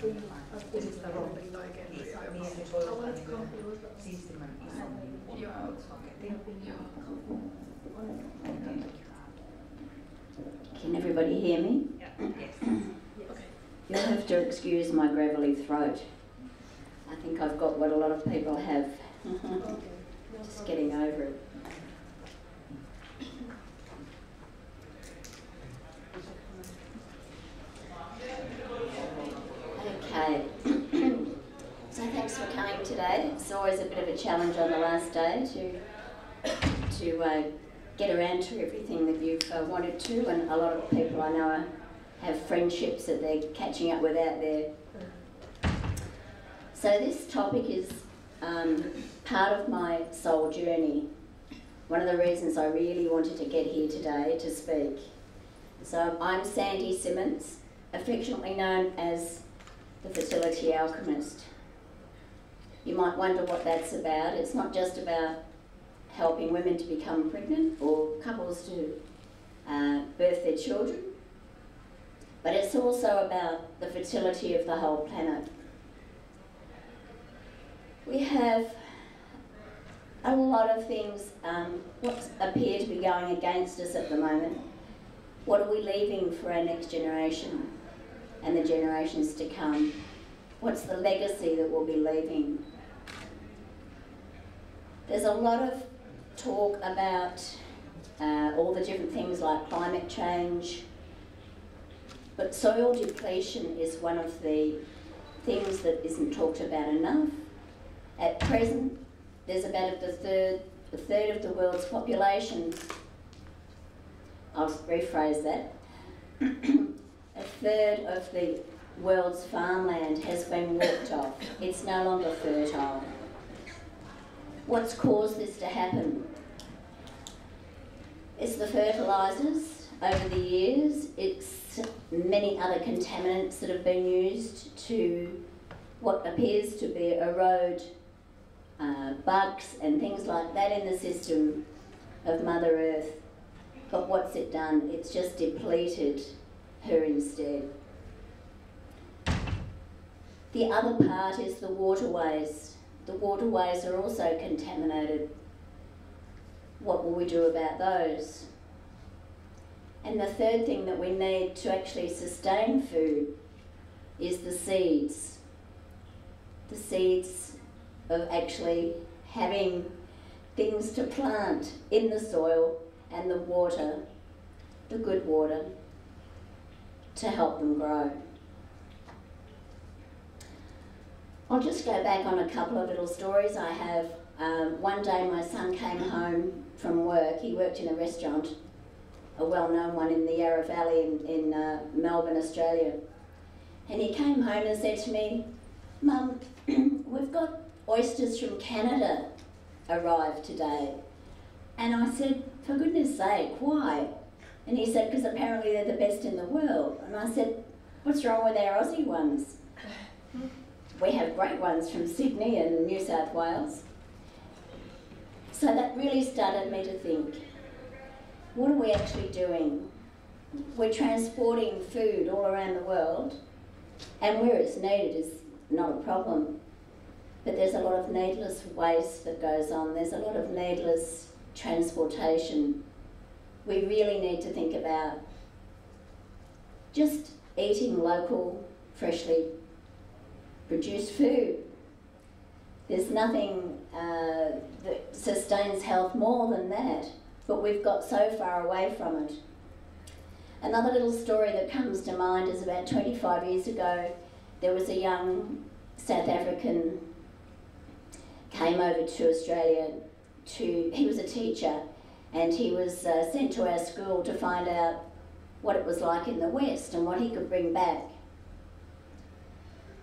Ja sitten sitä rompit oikein. Niin, se voi olla siistimän isompi. Joo. Can everybody hear me? Yes. Okay. You'll have to excuse my gravelly throat. I think I've got what a lot of people have. Just getting over it. Okay. So thanks for coming today. It's always a bit of a challenge on the last day to get around to everything that you've wanted to, and a lot of people I know have friendships that they're catching up with out there. So this topic is part of my soul journey. One of the reasons I really wanted to get here today to speak. So I'm Sandy Simmons, affectionately known as the Fertility Alchemist. You might wonder what that's about. It's not just about helping women to become pregnant or couples to birth their children, but it's also about the fertility of the whole planet. We have a lot of things what appear to be going against us at the moment. What are we leaving for our next generation and the generations to come? What's the legacy that we'll be leaving? There's a lot of talk about all the different things like climate change, but soil depletion is one of the things that isn't talked about enough. At present, there's about a third of the world's population. I'll rephrase that. A third of the world's farmland has been walked off. It's no longer fertile. What's caused this to happen? It's the fertilisers over the years. It's many other contaminants that have been used to what appears to be erode bugs and things like that in the system of Mother Earth. But what's it done? It's just depleted her instead. The other part is the waterways. The waterways are also contaminated. What will we do about those? And the third thing that we need to actually sustain food is the seeds. The seeds of actually having things to plant in the soil and the water, the good water, to help them grow. I'll just go back on a couple of little stories I have. One day my son came home from work. He worked in a restaurant, a well-known one in the Yarra Valley in Melbourne, Australia. And he came home and said to me, "Mum, we've got oysters from Canada arrived today." And I said, "For goodness sake, why?" And he said, "Because apparently they're the best in the world." And I said, "What's wrong with our Aussie ones?" We have great ones from Sydney and New South Wales. So that really started me to think, what are we actually doing? We're transporting food all around the world, and where it's needed is not a problem. But there's a lot of needless waste that goes on. There's a lot of needless transportation. We really need to think about just eating local, freshly produced food. There's nothing that sustains health more than that, but we've got so far away from it. Another little story that comes to mind is about 25 years ago, there was a young South African came over to Australia he was a teacher, and he was sent to our school to find out what it was like in the West and what he could bring back.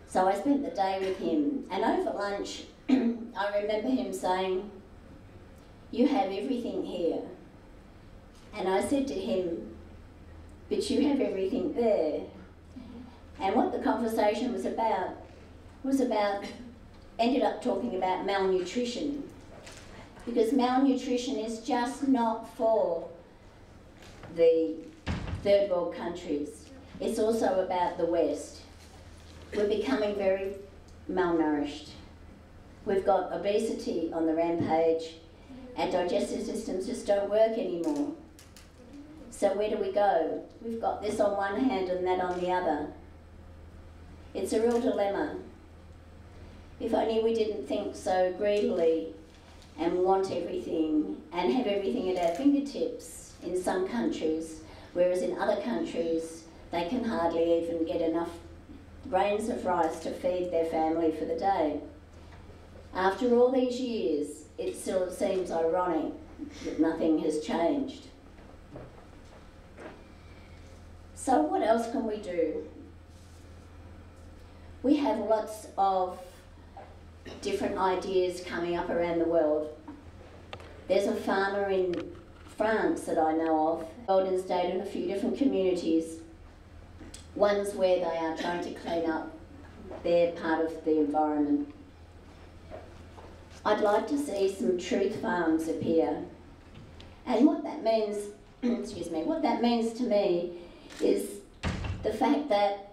So I spent the day with him, and over lunch I remember him saying, "You have everything here." And I said to him, "But you have everything there." And what the conversation was about ended up talking about malnutrition, because malnutrition is just not for the third world countries. It's also about the West. we're becoming very malnourished. We've got obesity on the rampage. Our digestive systems just don't work anymore. So where do we go? We've got this on one hand and that on the other. It's a real dilemma. If only we didn't think so greedily and want everything and have everything at our fingertips in some countries, whereas in other countries they can hardly even get enough grains of rice to feed their family for the day. After all these years, it still seems ironic that nothing has changed. So what else can we do? We have lots of different ideas coming up around the world. There's a farmer in France that I know of, Golden State, in a few different communities. One's where they are trying to clean up their part of the environment. I'd like to see some truth farms appear. And what that means, excuse me, what that means to me is the fact that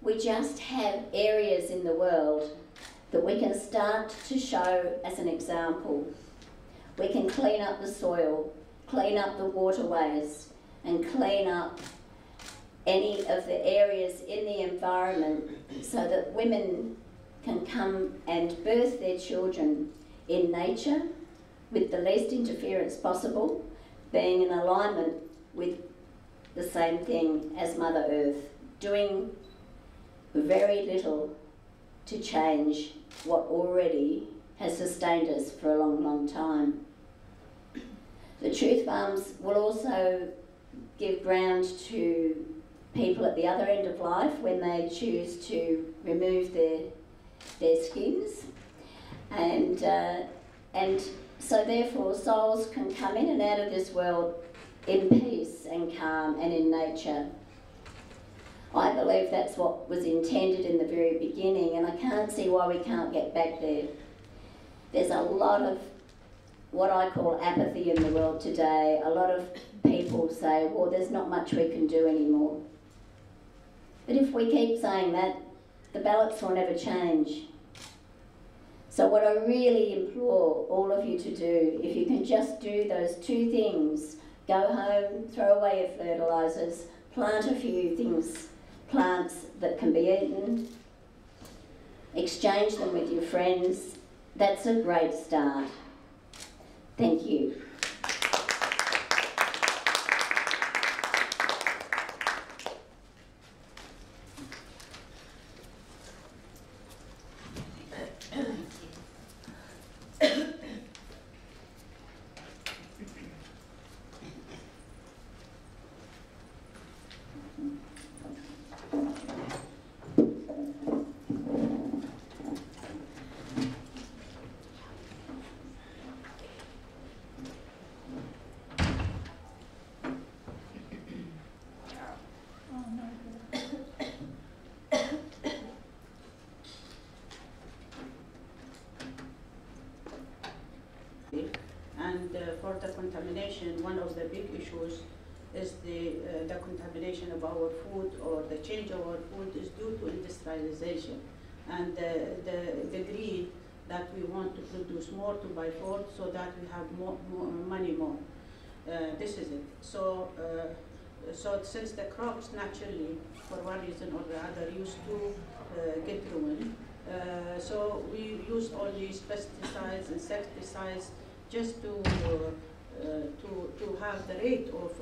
we just have areas in the world that we can start to show as an example. We can clean up the soil, clean up the waterways, and clean up any of the areas in the environment so that women can come and birth their children in nature with the least interference possible, being in alignment with the same thing as Mother Earth, doing very little to change what already has sustained us for a long, long time. The truth farms will also give ground to people at the other end of life when they choose to remove their skins, and so therefore souls can come in and out of this world in peace and calm and in nature. I believe that's what was intended in the very beginning, and I can't see why we can't get back there. There's a lot of what I call apathy in the world today. A lot of people say, well, there's not much we can do anymore. But if we keep saying that, the balance will never change. So what I really implore all of you to do, if you can just do those two things, go home, throw away your fertilisers, plant a few things, plants that can be eaten, exchange them with your friends, that's a great start. Thank you. And for the contamination, one of the big issues is the contamination of our food, or the change of our food is due to industrialization and the greed that we want to produce more to buy food so that we have more money more. This is it. So since the crops naturally, for one reason or the other, used to get ruined, so we use all these pesticides, insecticides, just to have the rate of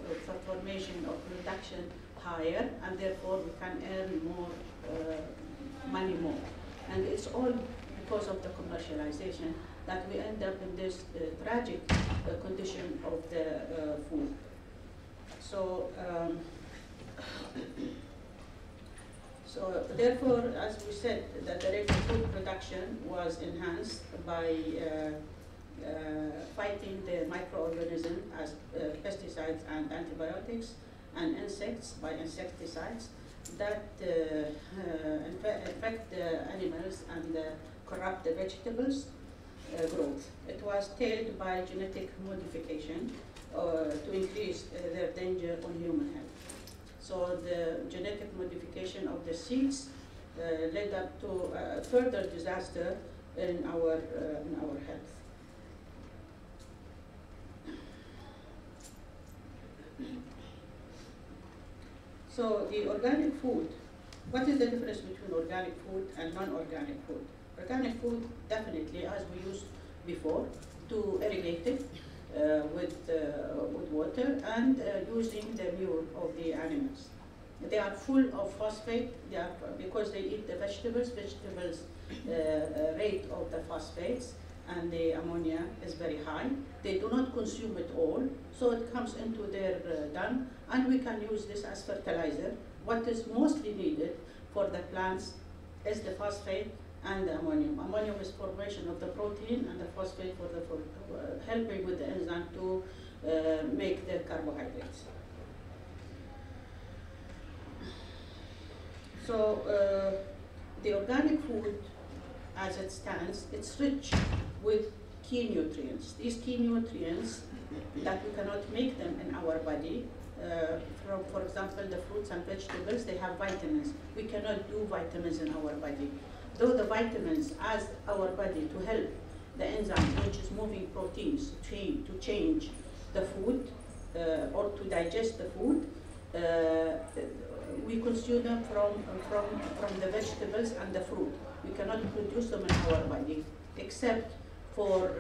formation of production higher, and therefore we can earn more money more. And it's all because of the commercialization that we end up in this tragic condition of the food. So, so therefore, as we said, that the rate of food production was enhanced by fighting the microorganisms as pesticides and antibiotics, and insects by insecticides that infect the animals and corrupt the vegetables growth. It was tailed by genetic modification to increase their danger on human health. So the genetic modification of the seeds led up to further disaster in our health. So the organic food, what is the difference between organic food and non-organic food? Organic food, definitely, as we used before, to irrigate it with water and using the manure of the animals. They are full of phosphate. They are, because they eat the vegetables rate of the phosphates and the ammonia is very high. They do not consume it all, so it comes into their dung, and we can use this as fertilizer. What is mostly needed for the plants is the phosphate and the ammonium. Ammonium is formation of the protein, and the phosphate for helping with the enzyme to make the carbohydrates. So the organic food, as it stands, it's rich with key nutrients. These key nutrients that we cannot make them in our body. For example, the fruits and vegetables, they have vitamins. We cannot do vitamins in our body. Though the vitamins as our body to help the enzyme, which is moving proteins to change the food or to digest the food, we consume them from the vegetables and the fruit. We cannot produce them in our body, except for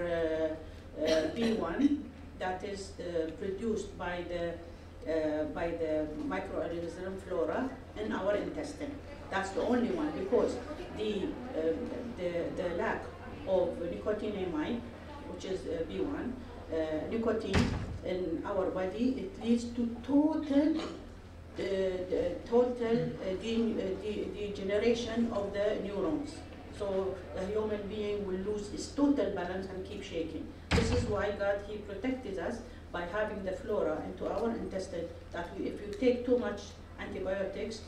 B1 that is produced by the microorganism flora in our intestine. That's the only one, because the lack of nicotinamide, which is B1, nicotine in our body, it leads to total degeneration of the neurons. So a human being will lose his total balance and keep shaking. This is why God, He protected us by having the flora into our intestine, that if you take too much antibiotics,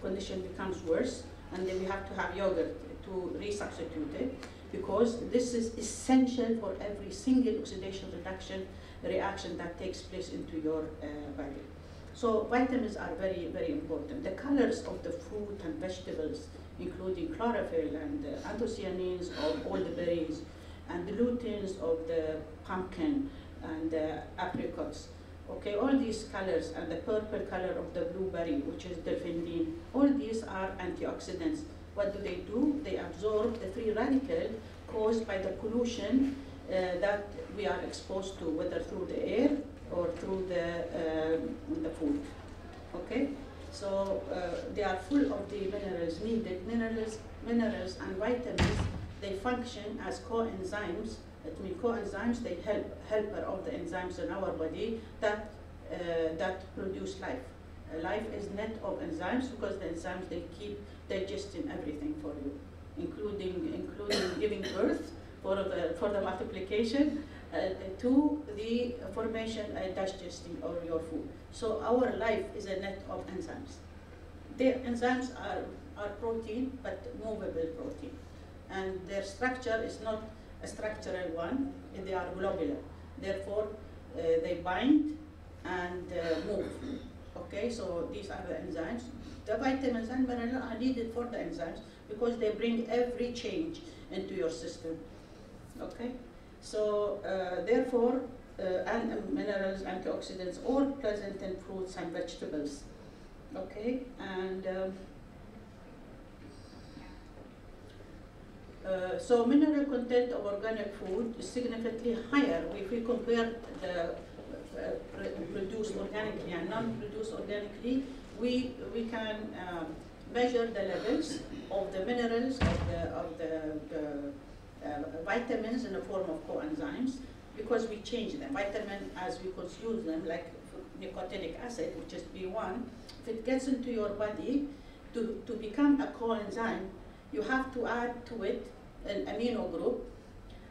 condition becomes worse, and then we have to have yogurt to resubstitute it, because this is essential for every single oxidation reduction reaction that takes place into your body. So vitamins are very, very important. The colors of the fruit and vegetables, including chlorophyll and anthocyanins of all the berries, and the luteins of the pumpkin and the apricots. Okay, all these colors, and the purple color of the blueberry, which is delphinium, all these are antioxidants. What do? They absorb the free radical caused by the pollution that we are exposed to, whether through the air or through the food. Okay, so they are full of the minerals needed. Minerals and vitamins, they function as coenzymes. It means coenzymes, they helper of the enzymes in our body that produce life. Life is net of enzymes, because the enzymes, they keep digesting everything for you, including giving birth for the multiplication to the formation and digesting of your food. So our life is a net of enzymes. The enzymes are protein, but movable protein, and their structure is not a structural one, they are globular. Therefore, they bind and move. Okay, so these are the enzymes. The vitamins and minerals are needed for the enzymes, because they bring every change into your system. Okay, so therefore, and minerals, antioxidants, all present in fruits and vegetables. Okay, and so mineral content of organic food is significantly higher if we compare the produced organically and non-produced organically. We can measure the levels of the minerals, of the vitamins in the form of coenzymes, because we change them. Vitamin, as we consume them, like nicotinic acid, which is B1, if it gets into your body, to become a coenzyme, you have to add to it an amino group,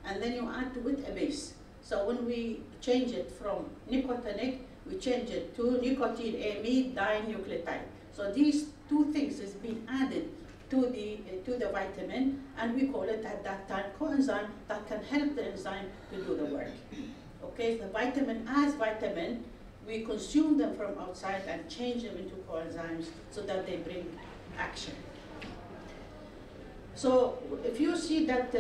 and then you add to it a base. So when we change it from nicotinic, we change it to nicotine amide dinucleotide. So these two things is being added to the vitamin, and we call it at that time coenzyme that can help the enzyme to do the work. Okay, the vitamin as vitamin, we consume them from outside and change them into coenzymes so that they bring action. So if you see that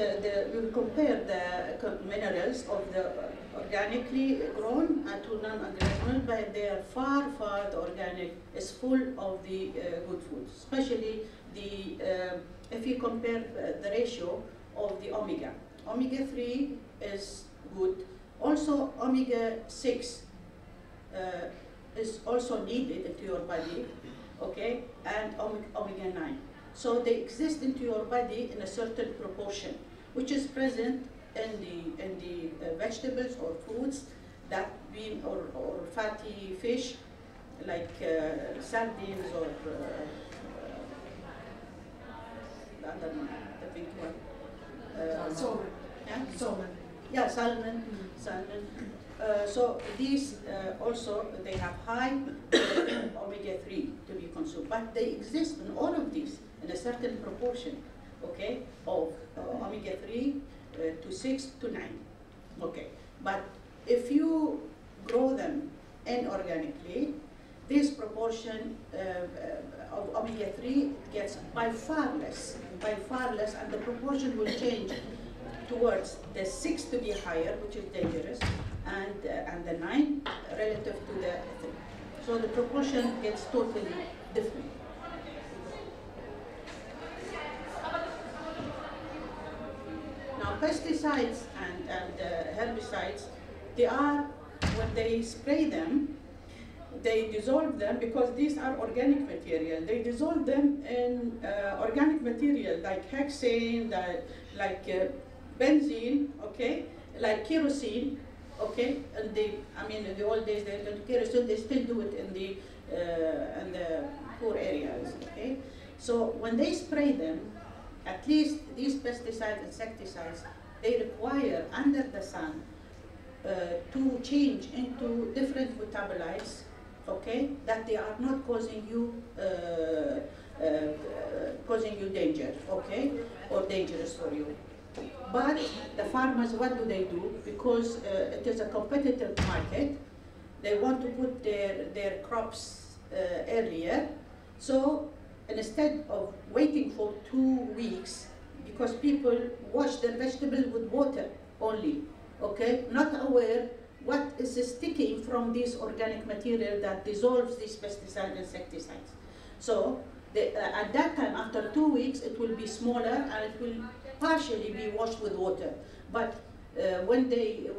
you compare the minerals of the organically grown to non-organic, but they are far the organic is full of the good foods, especially the if you compare the ratio of the omega. Omega-3 is good. Also omega-6 is also needed into your body, okay, and omega-9. So they exist into your body in a certain proportion, which is present in the vegetables or fruits that bean or fatty fish like sardines or the other one, the pink one. Salmon. Yeah? Salmon. Yeah, salmon. So these also, they have high omega-3 to be consumed, but they exist in all of these in a certain proportion, okay, of omega-3 to 6 to 9, okay. But if you grow them inorganically, this proportion of omega-3 gets by far less, and the proportion will change towards the 6 to be higher, which is dangerous, and the 9 relative to the 3. So the proportion gets totally different. Now pesticides and herbicides, they are, when they spray them, they dissolve them because these are organic material. They dissolve them in organic material like hexane, like benzene, okay, like kerosene, okay. And in the old days they did kerosene. They still do it in the poor areas, okay. So when they spray them, at least these pesticides, insecticides, they require under the sun to change into different metabolites, okay, that they are not causing you danger, okay, or dangerous for you. But the farmers, what do? Because it is a competitive market, they want to put their crops earlier. So instead of waiting for 2 weeks, because people wash their vegetables with water only, okay, not aware what is sticking from this organic material that dissolves these pesticides, insecticides. So at that time, after 2 weeks, it will be smaller and it will partially be washed with water. But when they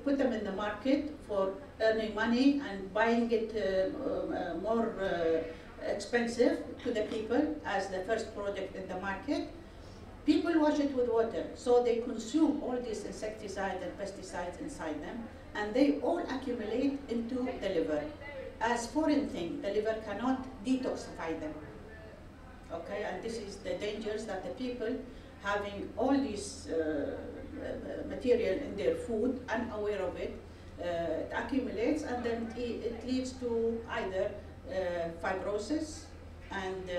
put them in the market for earning money and buying it more expensive to the people as the first product in the market, people wash it with water. So they consume all these insecticides and pesticides inside them, and they all accumulate into the liver. As foreign thing, the liver cannot detoxify them. Okay, and this is the dangers that the people having all this material in their food, unaware of it, it accumulates, and then it leads to either fibrosis and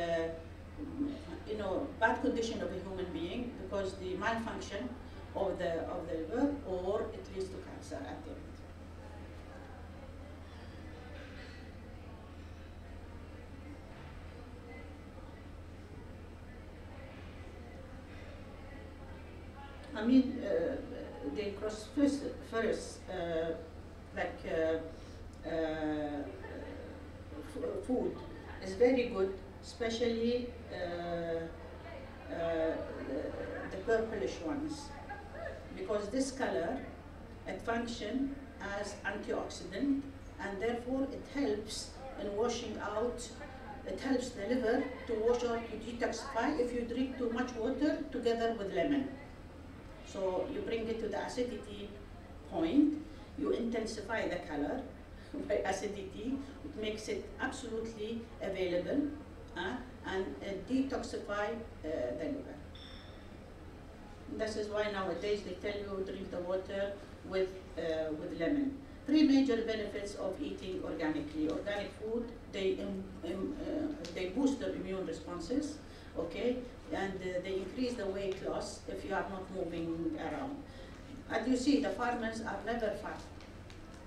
bad condition of a human being because the malfunction of the liver, or it leads to cancer at the end. The cruciferous food is very good, especially the purplish ones, because this color, it functions as antioxidant, and therefore it helps in washing out. It helps the liver to wash out, to detoxify if you drink too much water together with lemon. So you bring it to the acidity point, you intensify the color by acidity, it makes it absolutely available, and detoxify the liver. This is why nowadays they tell you drink the water with lemon. 3 major benefits of eating organically. Organic food, they boost the immune responses, okay, and they increase the weight loss if you are not moving around. As you see, the farmers are never fat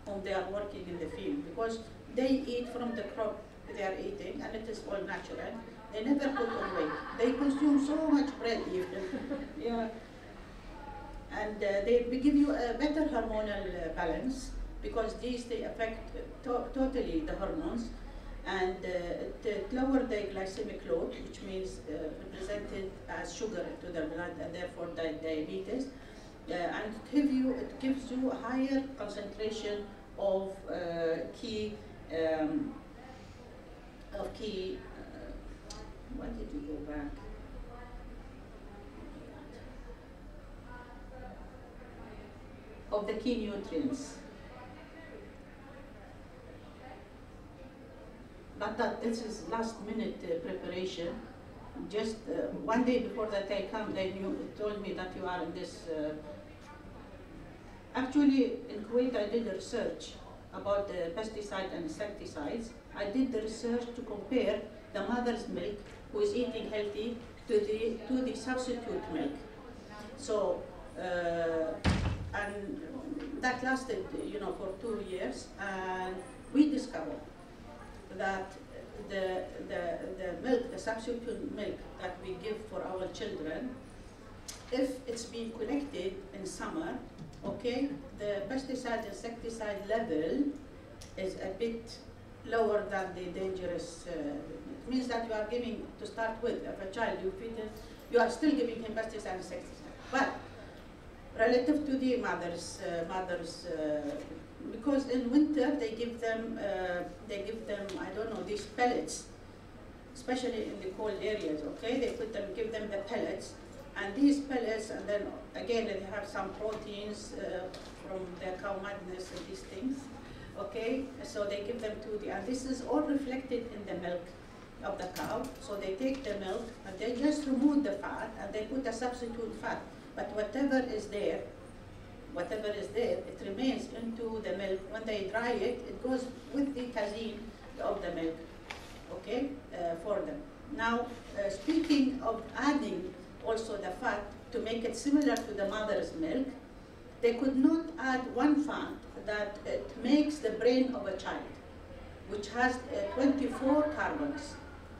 when they are working in the field because they eat from the crop they are eating, and it is all natural. They never put on weight. They consume so much bread even. Yeah. And they give you a better hormonal balance, because these, they affect totally the hormones, and it lower the glycemic load, which means represented as sugar to the blood and therefore diabetes. And it gives you a higher concentration of key, why did you go back? Of the key nutrients. But this is last minute preparation. Just one day before that I come, they told me that you are in this. Actually, in Kuwait, I did a research about the pesticide and insecticides. I did the research to compare the mother's milk, who is eating healthy, to the substitute milk. So, and that lasted, for 2 years, and we discovered that the milk, the substitute milk that we give for our children, if it's being collected in summer, okay, the pesticide, insecticide level is a bit lower than the dangerous. It means that you are giving, to start with, if a child you feed him, you are still giving him pesticide, insecticide. But relative to the mothers, because in winter they give them, I don't know, these pellets, especially in the cold areas. Okay, they give them the pellets. And these pellets, and then again they have some proteins from the cow madness and these things. Okay, so they give them to and this is all reflected in the milk of the cow. So they take the milk and they just remove the fat and they put a substitute fat. But whatever is there, it remains into the milk. When they dry it, it goes with the casein of the milk. Okay, for them. Now, speaking of adding also the fat to make it similar to the mother's milk, they could not add one fat that it makes the brain of a child, which has 24 carbons.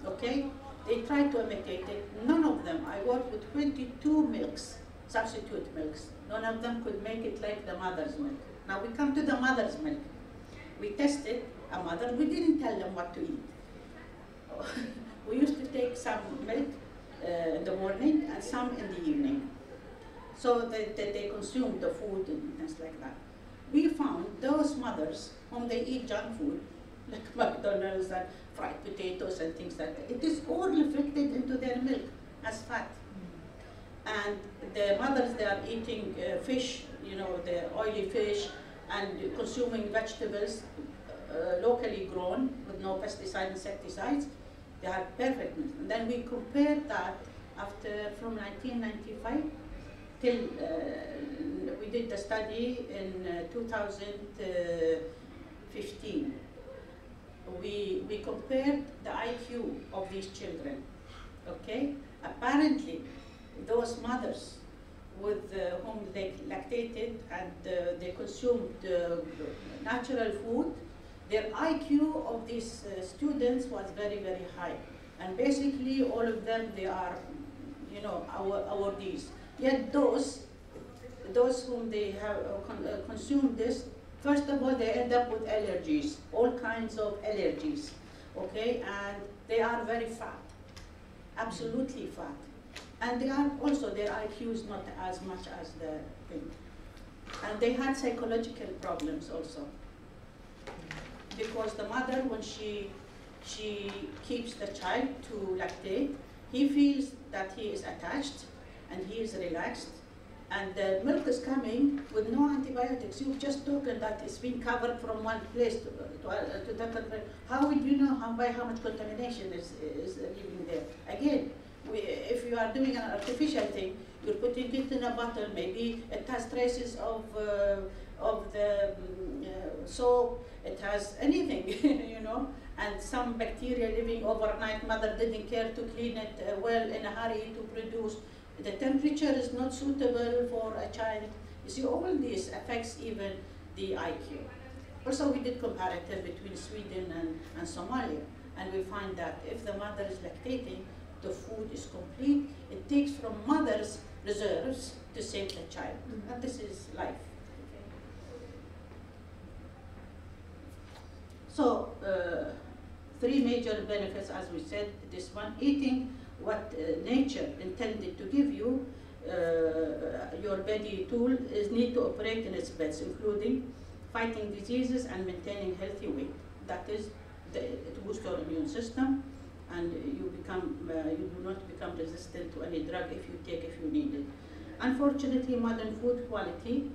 Okay, they tried to imitate it. None of them. I worked with 22 milks, substitute milks. None of them could make it like the mother's milk. Now we come to the mother's milk. We tested a mother. We didn't tell them what to eat. We used to take some milk in the morning and some in the evening, so that they consume the food and things like that. We found those mothers whom they eat junk food, like McDonald's and fried potatoes and things like that, it is all reflected into their milk as fat. And the mothers, they are eating fish, the oily fish, and consuming vegetables locally grown with no pesticide, insecticides. They are perfect. And then we compared that from 1995 till we did the study in 2015. We compared the IQ of these children. Okay, apparently those mothers with whom they lactated and they consumed natural food, their IQ of these students was very, very high. And basically all of them, they are, awardees. Yet those whom they have consumed this, first of all, they end up with allergies, all kinds of allergies, okay? And they are very fat, absolutely fat. And they are also, their IQ is not as much as the thing. And they had psychological problems also. Because the mother, when she keeps the child to lactate, he feels that he is attached and he is relaxed, and the milk is coming with no antibiotics. You've just spoken that it's been covered from one place to different place. How would you know how much contamination is living there? Again, if you are doing an artificial thing, you're putting it in a bottle, maybe it has traces of the soap, it has anything, and some bacteria living overnight. Mother didn't care to clean it well in a hurry to produce. The temperature is not suitable for a child. You see, all this affects even the IQ. Also, we did comparative between Sweden and Somalia. And we find that if the mother is lactating, the food is complete. It takes from mother's reserves to save the child. And this is life. So, three major benefits, as we said. This one, eating what nature intended to give you. Your body tool is need to operate in its best, including fighting diseases and maintaining healthy weight. That is, it boosts your immune system, and you do not become resistant to any drug if you need it. Unfortunately, modern food quality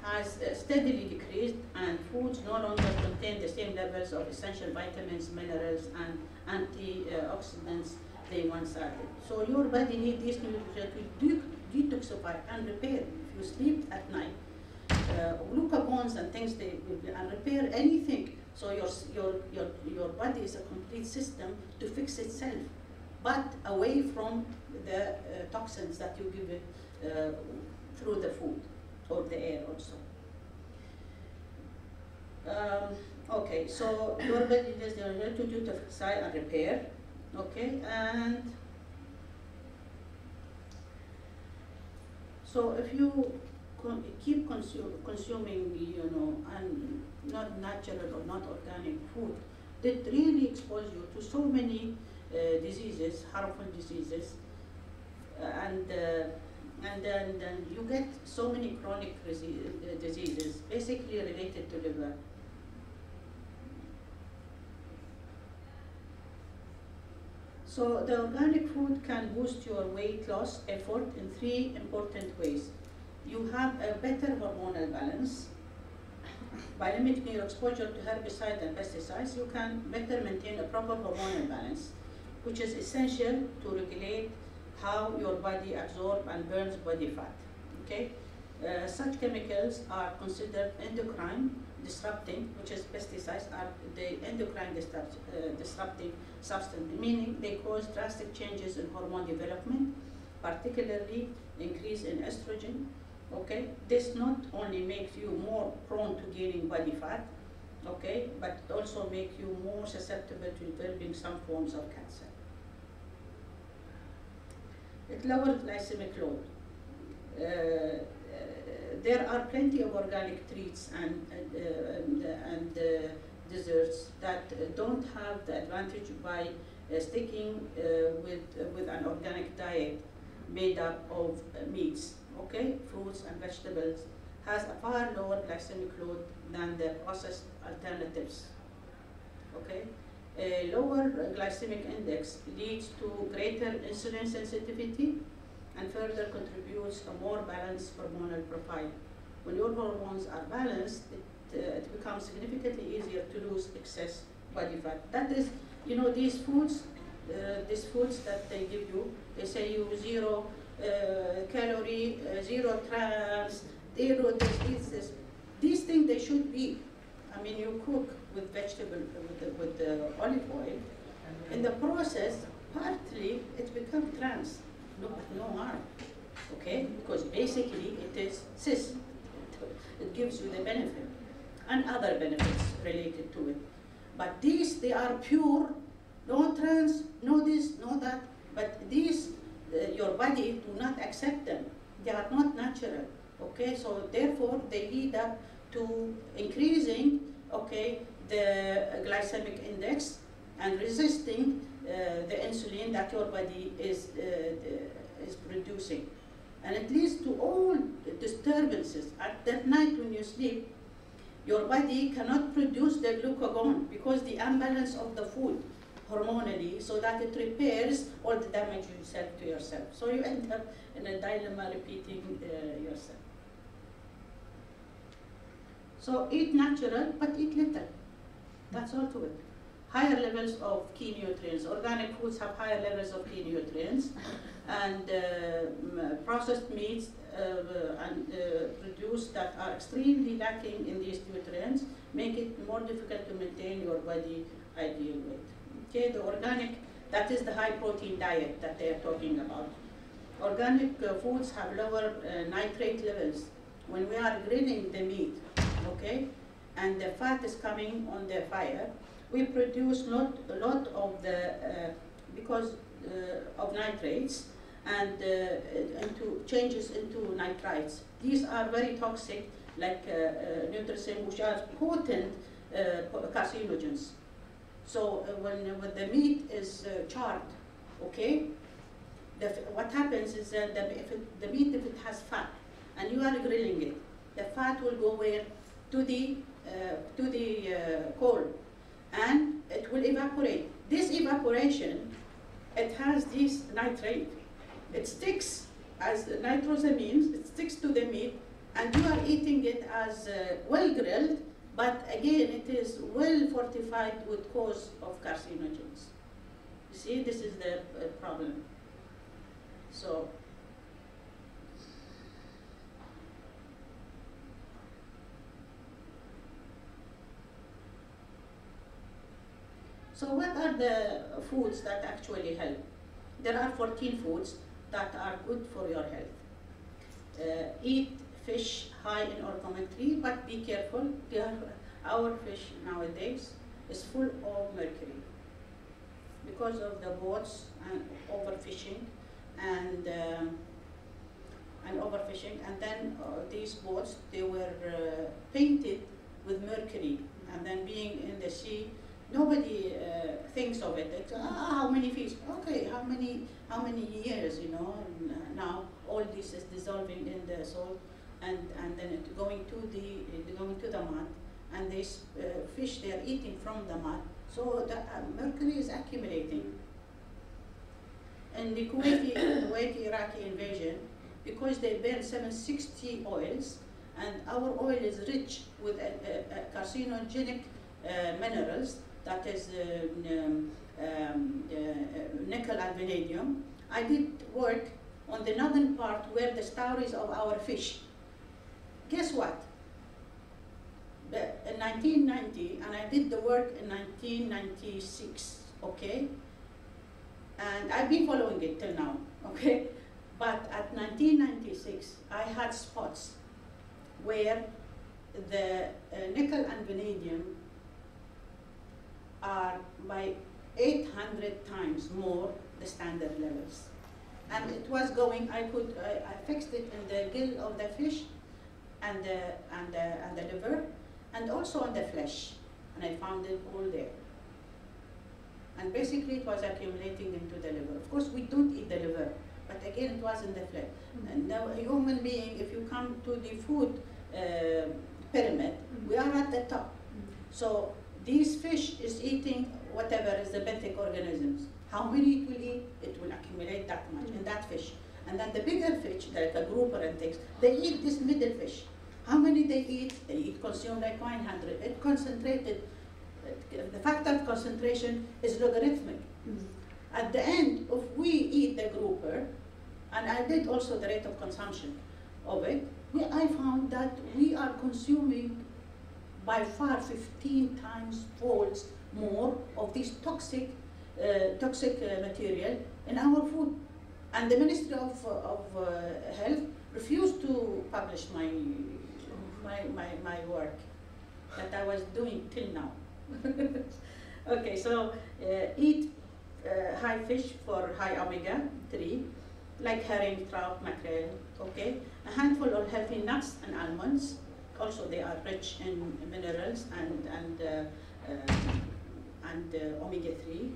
has steadily decreased, and foods no longer contain the same levels of essential vitamins, minerals, and antioxidants they once added. So your body needs these nutrients to detoxify and repair. If you sleep at night, glucagones and things, they will repair anything. So your body is a complete system to fix itself, but away from the toxins that you give it through the food or the air also. Okay, so your body is there to detoxify and repair. Okay, and so if you keep consuming, and not natural or not organic food, that really expose you to so many diseases, harmful diseases, and then you get so many chronic diseases, basically related to liver. So the organic food can boost your weight loss effort in three important ways. You have a better hormonal balance. By limiting your exposure to herbicides and pesticides, you can better maintain a proper hormonal balance, which is essential to regulate how your body absorbs and burns body fat. Okay? Such chemicals are considered endocrine disrupting, which is pesticides are the endocrine disrupting substance, meaning they cause drastic changes in hormone development, particularly increase in estrogen. Okay, this not only makes you more prone to gaining body fat, okay, but also make you more susceptible to developing some forms of cancer. It lowers glycemic load. There are plenty of organic treats and desserts that don't have the advantage by sticking with an organic diet made up of meats. Okay, fruits and vegetables has a far lower glycemic load than the processed alternatives. Okay, a lower glycemic index leads to greater insulin sensitivity and further contributes a more balanced hormonal profile. When your hormones are balanced, it becomes significantly easier to lose excess body fat. That is, these foods that they give you, they say you zero calorie, 0 trans, 0 this. These things they should be. I mean, you cook with vegetable, with the olive oil. In the process, partly it becomes trans. No harm. Okay, because basically it is cis. It gives you the benefit and other benefits related to it. But these, they are pure, no trans, no this, no that. But these, your body do not accept them. They are not natural. Okay, so therefore they lead up to increasing, okay, the glycemic index and resisting the insulin that your body is producing. And it leads to all disturbances. At that night when you sleep, your body cannot produce the glucagon because the imbalance of the food hormonally, so that it repairs all the damage to yourself. So you end up in a dilemma repeating yourself. So eat natural, but eat little. That's all to it. Higher levels of key nutrients. Organic foods have higher levels of key nutrients, and processed meats produced that are extremely lacking in these nutrients make it more difficult to maintain your body ideal weight. Okay, the organic, that is the high protein diet that they are talking about. Organic foods have lower nitrate levels when we are grilling the meat, okay? and the fat is coming on the fire, we produce a lot of the, because of nitrates, and into changes into nitrites. These are very toxic, like nutrisem, which are potent carcinogens. So when the meat is charred, okay, what happens is that the meat, if it has fat, and you are grilling it, the fat will go where? To the coal, and it will evaporate. This evaporation, it has this nitrate. It sticks as nitrosamines, it sticks to the meat, and you are eating it as well grilled, but again, it is well fortified with cause of carcinogens. You see, this is the problem. So, what are the foods that actually help? There are 14 foods that are good for your health. Eat fish high in omega-3, but be careful. Our fish nowadays is full of mercury because of the boats and overfishing and overfishing. And then these boats, they were painted with mercury, and then being in the sea, nobody thinks of it. It's, how many fish? Okay, how many years? You know, now all this is dissolving in the salt, and then it going to the mud, and these fish, they are eating from the mud. So the mercury is accumulating. In the Kuwaiti-Iraqi invasion, because they burn 760 oils, and our oil is rich with carcinogenic minerals, that is nickel and vanadium. I did work on the northern part where the stowries of our fish. Guess what? In 1990, and I did the work in 1996, okay? And I've been following it till now, okay? But at 1996, I had spots where the nickel and vanadium are by 800 times more the standard levels. And it was going, I fixed it in the gill of the fish and the liver, and also on the flesh, and I found it all there. And basically it was accumulating into the liver. Of course, we don't eat the liver, but again, it was in the flesh. And now a human being, if you come to the food pyramid, we are at the top. So these fish is eating whatever is the benthic organisms. How many it will eat? It will accumulate that much in that fish. And then the bigger fish, like a grouper and things, they eat this middle fish. How many they eat? They eat consume like 900. It concentrated. The factor of concentration is logarithmic. At the end, if we eat the grouper, and I did also the rate of consumption of it, I found that we are consuming by far 15 times folds more of this toxic material in our food. And the Ministry of Health refused to publish my work that I was doing till now. Okay, so eat high fish for high omega-3, like herring, trout, mackerel, okay? A handful of healthy nuts and almonds. Also, they are rich in minerals and omega-3.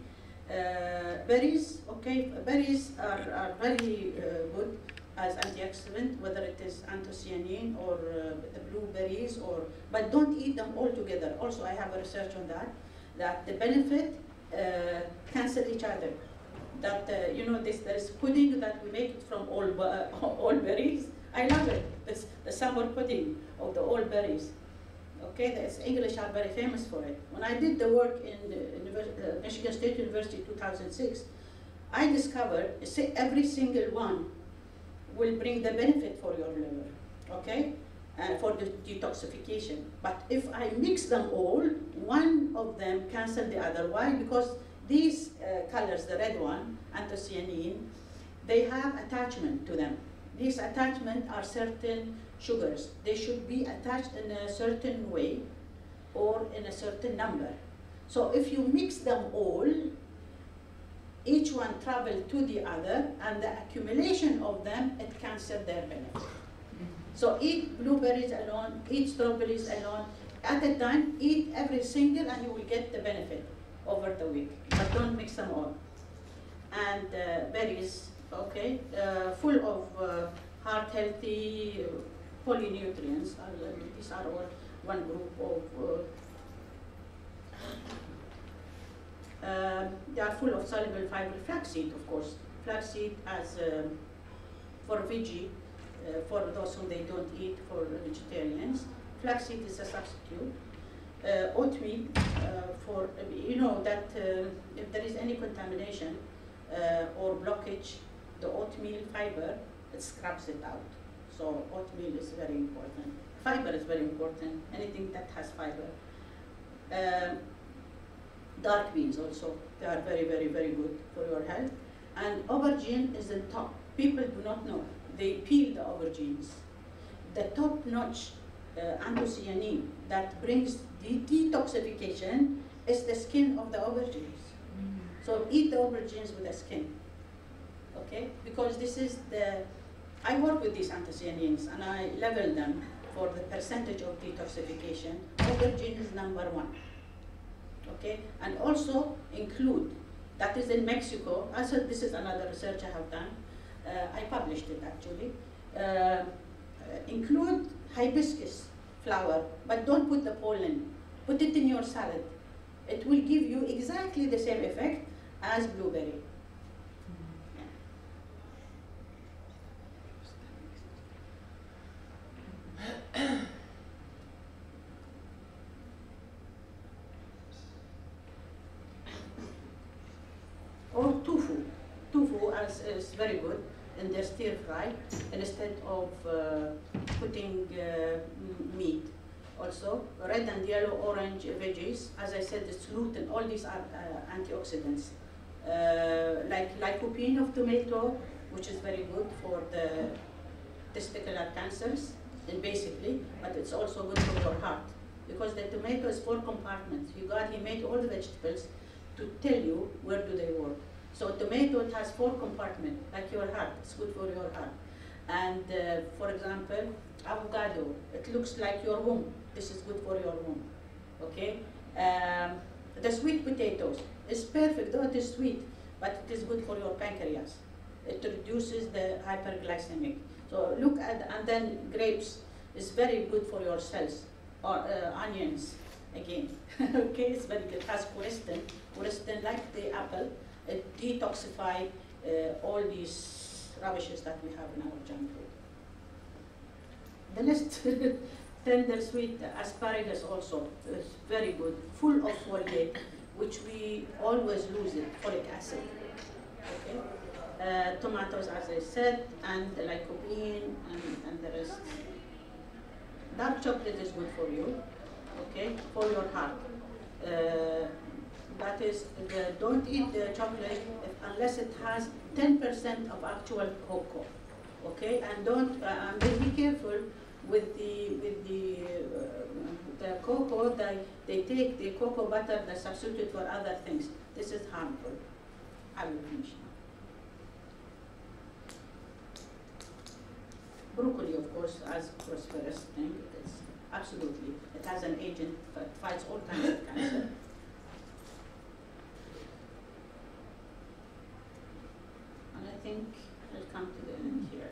Berries, okay, berries are very good as antioxidant, whether it is anthocyanin or the blueberries, but don't eat them all together. Also, I have a research on that the benefit cancel each other. That you know, there is pudding that we make it from all berries. I love it. It's the summer pudding of the all berries. Okay, the English are very famous for it. When I did the work in Michigan State University 2006, I discovered every single one will bring the benefit for your liver, okay, for the detoxification. But if I mix them all, one of them cancel the other. Why? Because these colors, the red one, anthocyanin, they have attachment to them. These attachments are certain sugars. They should be attached in a certain way or in a certain number. So if you mix them all, each one travel to the other, and the accumulation of them, it cancels their benefit. So eat blueberries alone, eat strawberries alone. At a time, eat every single and you will get the benefit over the week. But don't mix them all. And berries, okay, full of heart healthy polynutrients. These are all one group of they are full of soluble fiber. Flaxseed, of course. Flaxseed as for veggie, for those who they don't eat, for vegetarians. Flaxseed is a substitute. Oatmeal, for, you know that if there is any contamination or blockage, the oatmeal fiber, it scrubs it out. So oatmeal is very important. Fiber is very important, anything that has fiber. Dark beans also, they are very, very, very good for your health. And aubergine is in top. People do not know. They peel the aubergines. The top-notch anthocyanin that brings the detoxification is the skin of the aubergines. So eat the aubergines with the skin, okay? Because this is I work with these anthocyanins and I level them for the percentage of detoxification. Aubergine is #1, okay? And also include, that is in Mexico. I said this is another research I have done. I published it actually. Include hibiscus flower, but don't put the pollen. Put it in your salad. It will give you exactly the same effect as blueberry. Or tofu. Tofu is very good in their stir fry instead of putting meat. Also, red and yellow, orange veggies. As I said, it's gluten. All these are antioxidants. Like lycopene of tomato, which is very good for the testicular cancers, and basically, but it's also good for your heart. Because the tomato is 4 compartments. He made all the vegetables to tell you where do they work. So tomato, it has 4 compartments, like your heart. It's good for your heart. And for example, avocado, it looks like your womb. This is good for your womb, okay? The sweet potatoes is perfect, though it is sweet, but it is good for your pancreas. It reduces the hyperglycemic. So look at, and then grapes is very good for your cells, or onions, again, okay? It's very good, it has quercetin. Quercetin, like the apple, it detoxifies all these rubbishes that we have in our junk food. The next, tender sweet asparagus also is very good, full of folate, which we always lose it, folic acid. Okay? Tomatoes, as I said, and the lycopene and the rest. Dark chocolate is good for you, okay, for your heart. That is, don't eat the chocolate unless it has 10% of actual cocoa, okay? And don't, be careful with the cocoa. They take the cocoa butter, they substitute for other things. This is harmful. I will finish now. Broccoli, of course, as prosperous thing. It's absolutely. It has an agent that fights all kinds of cancer. And I think I'll come to the end here.